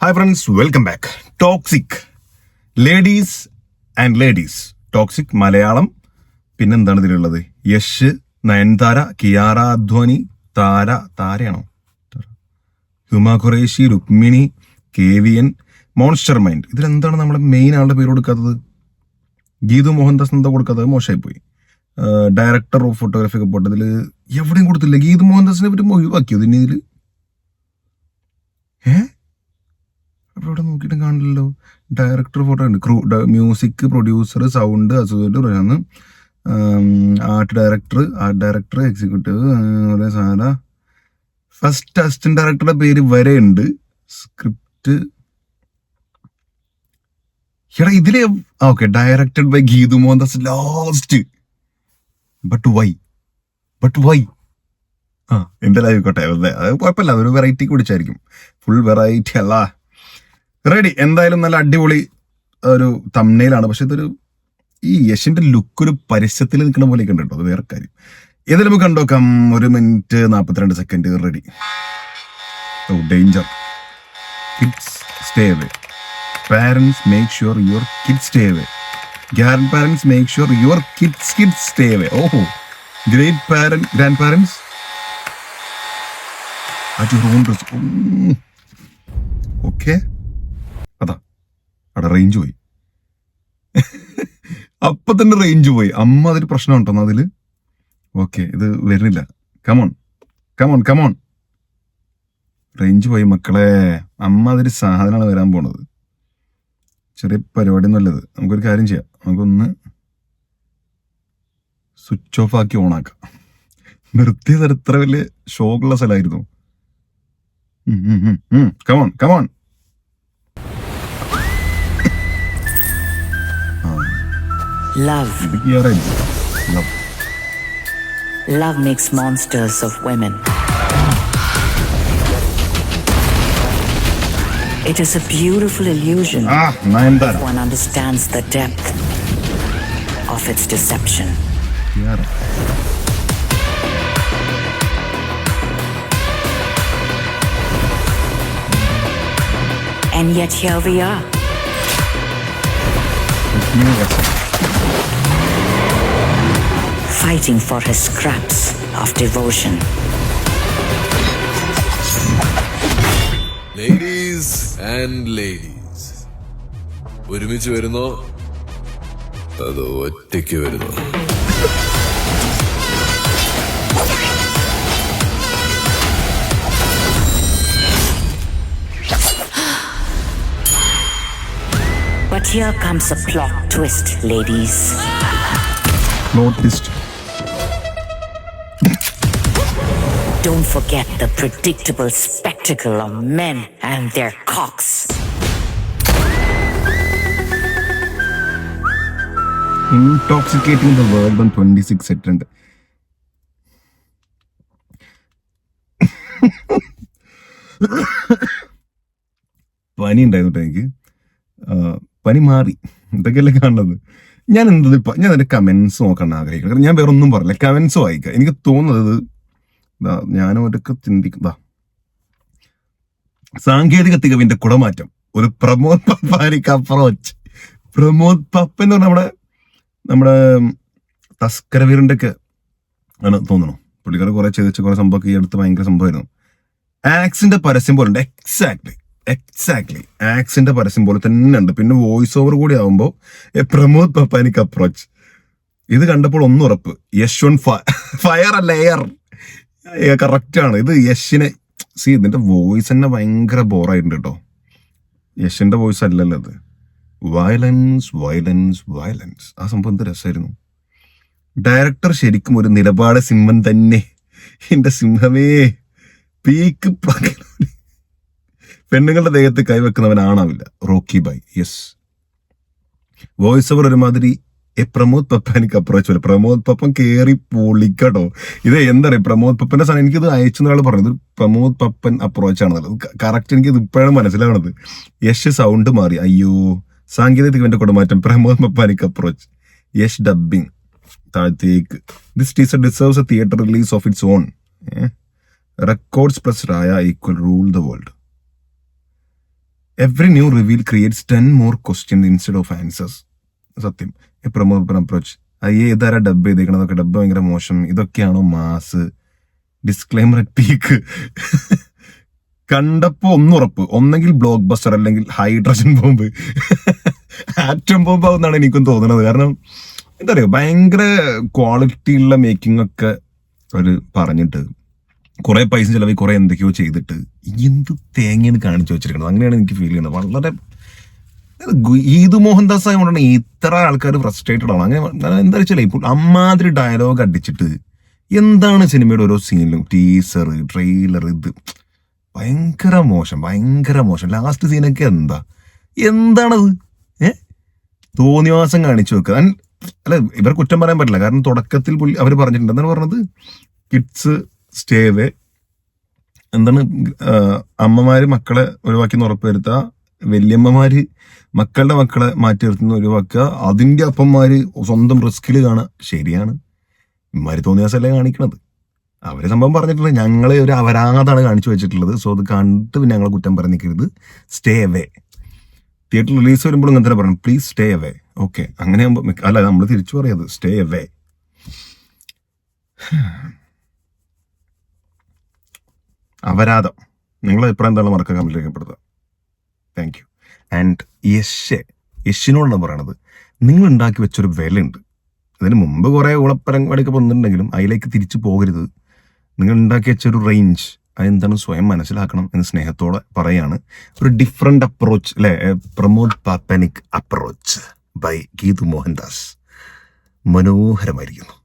Hi friends, welcome back. Toxic ladies and ladies. Toxic Malayalam. പിന്നെന്താണ് ഇതിലുള്ളത്? യശ്, നയൻതാര, കിയാറ അദ്വാനി, താരയാണോ, Huma Qureshi, Rukmini, KVN, monster mind. ഇതിലെന്താണ് നമ്മളെ മെയിൻ ആളുടെ പേര് കൊടുക്കാത്തത്? ഗീതു മോഹൻദാസ് എന്താ കൊടുക്കാത്തത്? മോശമായിപ്പോയി. ഡയറക്ടർ ഓഫ് ഫോട്ടോഗ്രാഫി ഒക്കെ പോട്ടതിൽ എവിടെയും കൊടുത്തില്ല. ഗീതു മോഹൻദാസിനെ പറ്റി ഒഴിവാക്കിയോ ഇതിന്? ഇതിൽ അവിടെ നോക്കിയിട്ട് കാണില്ലല്ലോ. ഡയറക്ടർ ഫോട്ടോ ഉണ്ട്, music, producer, sound, associate, art director, executive, സാര. ഫസ്റ്റ് അസിസ്റ്റന്റ് ഡയറക്ടറുടെ പേര് വരെ ഉണ്ട്. സ്ക്രിപ്റ്റ് ഇതിലെ okay, directed by Geetu Mohandas last. But why എന്തായാലും ആയിക്കോട്ടെ, അത് കുഴപ്പമില്ല. അതൊരു വെറൈറ്റി കുടിച്ചായിരിക്കും. ഫുൾ വെറൈറ്റി അല്ല. റെഡി. എന്തായാലും നല്ല അടിപൊളി ഒരു തംബ്നെയിലാണ്. പക്ഷെ ഇതൊരു ഈ യശിന്റെ ലുക്ക് ഒരു പരസ്യത്തിൽ നിൽക്കുന്ന പോലെയൊക്കെ ഉണ്ട് കേട്ടോ. അത് വേറെ കാര്യം. ഏതായാലും നമുക്ക് കണ്ടോക്കാം. 1 minute 42 seconds. Ready. Danger. Kids stay away. Parents make sure your kids stay away. Grandparents make sure your kids stay away. ഓഹോ, grandparents at your own risk. Okay, അതാ അവിടെ റേഞ്ച് പോയി. അപ്പൊ തന്നെ റേഞ്ച് പോയി. അമ്മ അതിൽ പ്രശ്നം ഉണ്ടോ അതില്? ഓക്കെ, ഇത് വരുന്നില്ല. കമോൺ. റേഞ്ച് പോയി മക്കളെ. അമ്മ അതിൽ സാധനമാണ് വരാൻ പോണത്. ചെറിയ പരിപാടി നല്ലത്. നമുക്കൊരു കാര്യം ചെയ്യാം. നമുക്കൊന്ന് സ്വിച്ച് ഓഫ് ആക്കി ഓണാക്കാം. നിർത്തിയത് എത്ര വലിയ ഷോക്കുള്ള സ്ഥലമായിരുന്നു. Come on. Love makes monsters of women. It is a beautiful illusion if one understands the depth of its deception. And yet here we are. Fighting for his scraps of devotion. Ladies and ladies. ഒരുമിച്ച് വരുന്നോ അതോ ഒറ്റയ്ക്ക് വരുന്നോ? But here comes a plot twist, ladies. Plot twist. Don't forget the predictable spectacle of men and their cocks. Intoxicating the world on 26 second. പനി ഉണ്ടായിരുന്നു എനിക്ക്. പനി മാറി. ഇതൊക്കെയല്ലേ കാണുന്നത്. ഞാൻ എൻ്റെ കമൻസ് നോക്കാൻ ആഗ്രഹിക്കുന്നു. കാരണം ഞാൻ വേറെ ഒന്നും പറഞ്ഞില്ല. കമൻസ് വായിക്കുക. എനിക്ക് തോന്നുന്നത് ഞാനും ഒരൊക്കെ ചിന്തിക്കുന്ന സാങ്കേതിക തികവിന്റെ കുടമാറ്റം. ഒരു പ്രമോദ് പപ്പാനിക്ക് അപ്രോച്ച്. പ്രമോദ് പപ്പ എന്ന് പറഞ്ഞാൽ നമ്മുടെ തസ്കരവീരന്റെ ഒക്കെ ആണ് തോന്നണു. പുള്ളിക്കാരെ കുറെ ചെയ്തിച്ച് കുറെ സംഭവമൊക്കെ ഈ അടുത്ത് ഭയങ്കര സംഭവമായിരുന്നു. ആക്സിന്റെ പരസ്യം പോലെ ഉണ്ട്. എക്സാക്ട്ലി ആക്സിന്റെ പരസ്യം പോലെ തന്നെ ഉണ്ട്. പിന്നെ വോയിസ് ഓവർ കൂടി ആവുമ്പോ പ്രമോദ് പപ്പാനിക്ക് അപ്രോച്ച്. ഇത് കണ്ടപ്പോൾ ഒന്നും ഉറപ്പ്, യശ്വൻ ഫയർ അല്ല എയർ. കറക്റ്റ് ആണ്. ഇത് യശിനെ ഇതിന്റെ വോയിസ് തന്നെ ഭയങ്കര ബോറായിട്ടുണ്ട് കേട്ടോ. യശിന്റെ വോയിസ് അല്ലല്ലോ അത്. വയലൻസ് ആ സംഭവം എന്ത് രസമായിരുന്നു. ഡയറക്ടർ ശരിക്കും ഒരു നിലപാട് സിംഹം തന്നെ. എന്റെ സിംഹമേ, പീക്ക്. പെണ്ണുങ്ങളുടെ ദേഹത്ത് കൈവെക്കുന്നവനാണാവില്ല. Rocky bye. Yes. Voice over ഒരുമാതിരി പ്രമോദ് പപ്പാനിക്ക് അപ്രോച്ച് പോലെ. പ്രമോദ് പപ്പൻ കേറി പൊളിക്കട്ടോ. ഇത് എന്താ പറയുക, പ്രമോദ് പപ്പന്റെ സാധനം എനിക്കിത് അയച്ചെന്ന ആൾ പറഞ്ഞത് പ്രമോദ് പപ്പൻ അപ്രോച്ച് ആണെന്നുള്ളത്. കറക്റ്റ് എനിക്കിത് ഇപ്പോഴാണ് മനസ്സിലാവണത്. യശ് സൗണ്ട് മാറി. അയ്യോ, സാങ്കേതിക തികവിന്റെ കുടമാറ്റം. പ്രമോദ് പപ്പാനിക്ക് അപ്രോച്ച്. യശ് ഡബിങ് താഴത്തേക്ക്. This teaser deserves a theatre release of its own. Records plus Raya equal rule the world. Every new reveal creates 10 more questions instead of answers. സത്യം. പ്രമോദ് അപ്രോച്ച് അയ്യേ ഇതാരാ ഡബ് ചെയ്തേക്കണതൊക്കെ, ഡബ് ഭയങ്കര മോശം, ഇതൊക്കെയാണോ മാസ്, ഡിസ്ക്ലൈമർ അറ്റ് പീക്ക്. കണ്ടപ്പോ ഒന്നുറപ്പ്, ഒന്നെങ്കിൽ block buster അല്ലെങ്കിൽ hydrogen bomb, atom bomb ആവുന്നാണ് എനിക്കും തോന്നുന്നത്. കാരണം എന്താ പറയുക, ഭയങ്കര ക്വാളിറ്റി ഉള്ള മേക്കിംഗ് ഒക്കെ അവര് പറഞ്ഞിട്ട് കുറെ പൈസ ചെലവ് കുറെ എന്തൊക്കെയോ ചെയ്തിട്ട് എന്ത് തേങ്ങയാണ് കാണിച്ചു വെച്ചിരിക്കുന്നത്. അങ്ങനെയാണ് എനിക്ക് ഫീൽ ചെയ്യുന്നത്. വളരെ ഗീതു മോഹൻദാസ് ആയതുകൊണ്ടാണ് ഇത്ര ആൾക്കാർ ഫ്രസ്ട്രേറ്റഡ് ആണ്. അങ്ങനെ എന്താ വെച്ചാൽ ഇപ്പോൾ അമ്മാതിരി ഡയലോഗ് അടിച്ചിട്ട് എന്താണ് സിനിമയുടെ ഓരോ സീനിലും ടീസർ ട്രെയിലർ ഇത് ഭയങ്കര മോശം, ഭയങ്കര മോശം. ലാസ്റ്റ് സീനൊക്കെ എന്താണത്? തോന്നിവാസം കാണിച്ചു വെക്കുക. അല്ല, ഇവർ കുറ്റം പറയാൻ പറ്റില്ല. കാരണം തുടക്കത്തിൽ അവർ പറഞ്ഞിട്ടുണ്ട്, എന്താണ് പറഞ്ഞത്, കിഡ്സ് സ്റ്റേ അവേ, എന്താണ് അമ്മമാര് മക്കളെ ഒഴിവാക്കി ഉറപ്പുവരുത്തുക, വല്യമ്മമാര് മക്കളുടെ മക്കളെ മാറ്റി നിർത്തുന്ന ഒഴിവാക്കുക, അതിന്റെ അപ്പന്മാര് സ്വന്തം റിസ്കിൽ കാണുക. ശരിയാണ്, ഇമാര് തോന്നിയാസല്ലേ കാണിക്കണത്. അവര് സംഭവം പറഞ്ഞിട്ടുണ്ട്, ഞങ്ങളെ ഒരു അപരാധമാണ് കാണിച്ചു വെച്ചിട്ടുള്ളത്, സോ അത് കണ്ടിട്ട് പിന്നെ ഞങ്ങളെ കുറ്റം പറഞ്ഞിരിക്കരുത്, സ്റ്റേ അവേ. തിയേറ്റർ റിലീസ് വരുമ്പോഴും ഇങ്ങനെ തന്നെ പറയണം, പ്ലീസ് സ്റ്റേ അവേ. ഓക്കെ, അങ്ങനെ ആകുമ്പോൾ അല്ല, നമ്മൾ തിരിച്ചു പറയാത് സ്റ്റേ അവേ. അപരാധം. നിങ്ങളെ അഭിപ്രായം എന്താണ് മറക്കാൻ കമന്റ് രേഖപ്പെടുത്തുക. Thank you. ആൻഡ് യശിനോടാണ് പറയണത്, നിങ്ങൾ ഉണ്ടാക്കി വെച്ചൊരു വിലയുണ്ട്. അതിന് മുമ്പ് കുറെ ഉളപ്പരങ്ങാടിയൊക്കെ വന്നിട്ടുണ്ടെങ്കിലും അതിലേക്ക് തിരിച്ചു പോകരുത്. നിങ്ങൾ ഉണ്ടാക്കി വെച്ചൊരു റേഞ്ച് അതെന്താണ് സ്വയം മനസ്സിലാക്കണം എന്ന് സ്നേഹത്തോടെ പറയാണ്. ഒരു ഡിഫറെന്റ് അപ്രോച്ച് അല്ലെ, പ്രമോദ് പാപ്പനിക് അപ്രോച്ച് ബൈ ഗീതു മോഹൻദാസ് മനോഹരമായിരിക്കുന്നു.